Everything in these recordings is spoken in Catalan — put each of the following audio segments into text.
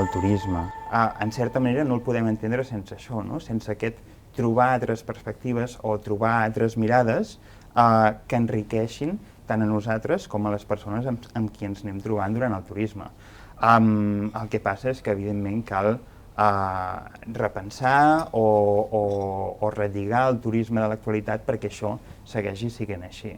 el turisme. En certa manera no el podem entendre sense això, no? Sense aquest trobar altres perspectives o trobar altres mirades que enriqueixin tant a nosaltres com a les persones amb qui ens anem trobant durant el turisme. El que passa és que, evidentment, cal repensar o relligar el turisme de l'actualitat perquè això segueixi sent així.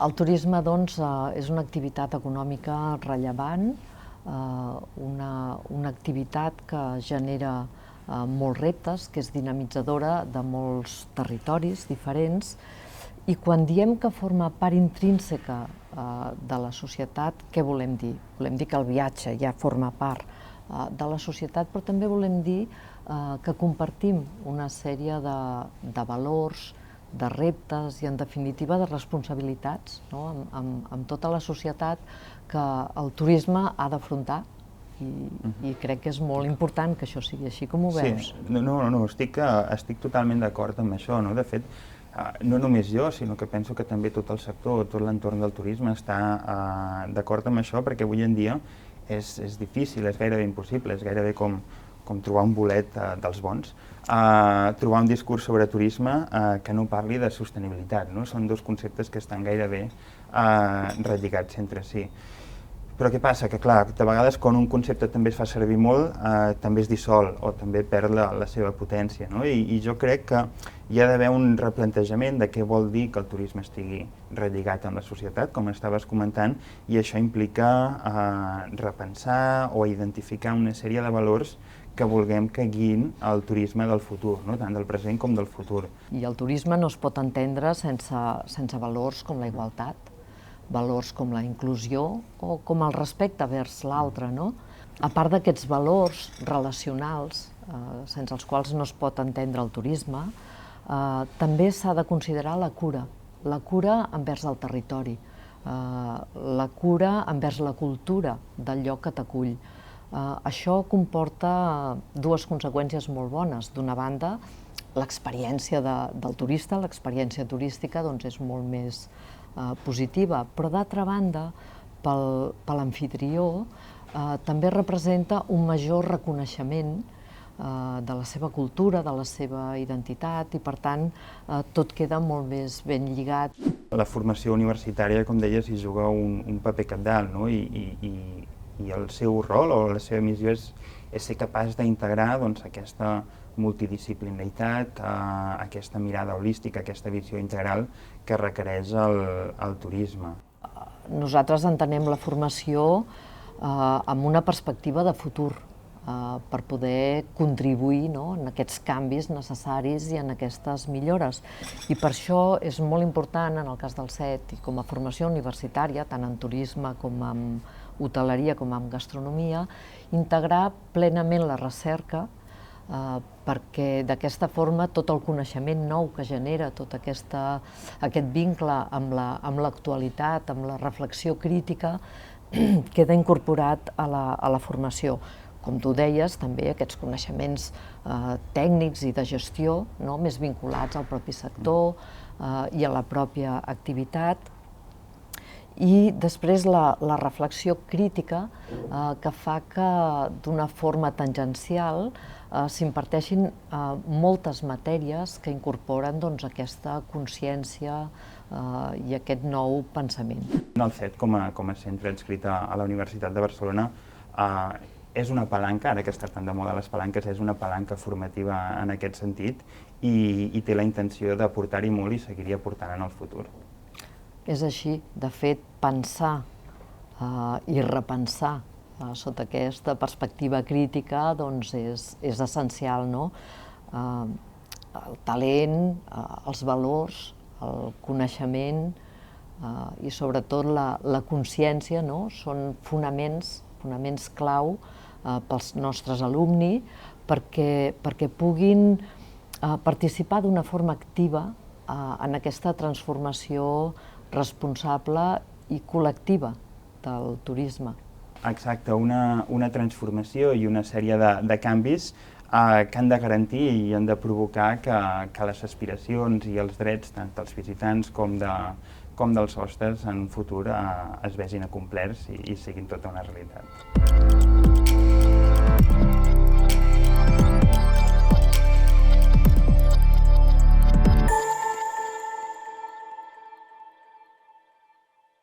El turisme, doncs, és una activitat econòmica rellevant, una activitat que genera molts reptes, que és dinamitzadora de molts territoris diferents, i quan diem que forma part intrínseca de la societat, què volem dir? Volem dir que el viatge ja forma part de la societat, però també volem dir que compartim una sèrie de valors, de reptes i, en definitiva, de responsabilitats amb tota la societat que el turisme ha d'afrontar. I crec que és molt important que això sigui així, com ho veus? Sí, no, estic totalment d'acord amb això. De fet, no només jo, sinó que penso que també tot el sector, tot l'entorn del turisme està d'acord amb això, perquè avui en dia és difícil, és gairebé impossible, és gairebé com trobar un bolet dels bons, trobar un discurs sobre turisme que no parli de sostenibilitat. Són dos conceptes que estan gairebé relligats entre si. Però què passa? Que, clar, de vegades quan un concepte també es fa servir molt, també es dissol o també perd la seva potència. I jo crec que hi ha d'haver un replantejament de què vol dir que el turisme estigui relligat amb la societat, com estaves comentant, i això implica repensar o identificar una sèrie de valors que vulguem que guiïn el turisme del futur, tant del present com del futur. I el turisme no es pot entendre sense valors com la igualtat, valors com la inclusió o com el respecte vers l'altre. A part d'aquests valors relacionals, sense els quals no es pot entendre el turisme, també s'ha de considerar la cura envers el territori, la cura envers la cultura del lloc que t'acull. Això comporta dues conseqüències molt bones. D'una banda, l'experiència del turista, l'experiència turística, és molt més positiva, però d'altra banda, per l'amfitrió, també representa un major reconeixement de la seva cultura, de la seva identitat, i per tant tot queda molt més ben lligat. La formació universitària, com deies, hi juga un paper cabdal, i el seu rol o la seva missió és ser capaç d'integrar aquesta multidisciplinaritat, aquesta mirada holística, aquesta visió integral que requereix el turisme. Nosaltres entenem la formació amb una perspectiva de futur, per poder contribuir en aquests canvis necessaris i en aquestes millores. I per això és molt important, en el cas del CET, i com a formació universitària, tant en turisme com en hoteleria com en gastronomia, integrar plenament la recerca, perquè d'aquesta forma tot el coneixement nou que genera, tot aquest vincle amb l'actualitat, amb la reflexió crítica, queda incorporat a la formació. Com tu deies, també aquests coneixements tècnics i de gestió, més vinculats al propi sector i a la pròpia activitat. I després la reflexió crítica que fa que d'una forma tangencial s'imparteixin moltes matèries que incorporen aquesta consciència i aquest nou pensament. El CET, com a centre adscrit a la Universitat de Barcelona, és una palanca, ara que està tan de moda les palanques, és una palanca formativa en aquest sentit i té la intenció d'aportar-hi molt i seguir-hi aportant en el futur. És així. De fet, pensar i repensar sota aquesta perspectiva crítica és essencial. El talent, els valors, el coneixement i sobretot la consciència són fonaments clau pels nostres alumni perquè puguin participar d'una forma activa en aquesta transformació responsable i col·lectiva del turisme. Exacte, una transformació i una sèrie de canvis que han de garantir i han de provocar que les aspiracions i els drets tant dels visitants com dels hostes en un futur es vegin acomplerts i siguin tota una realitat.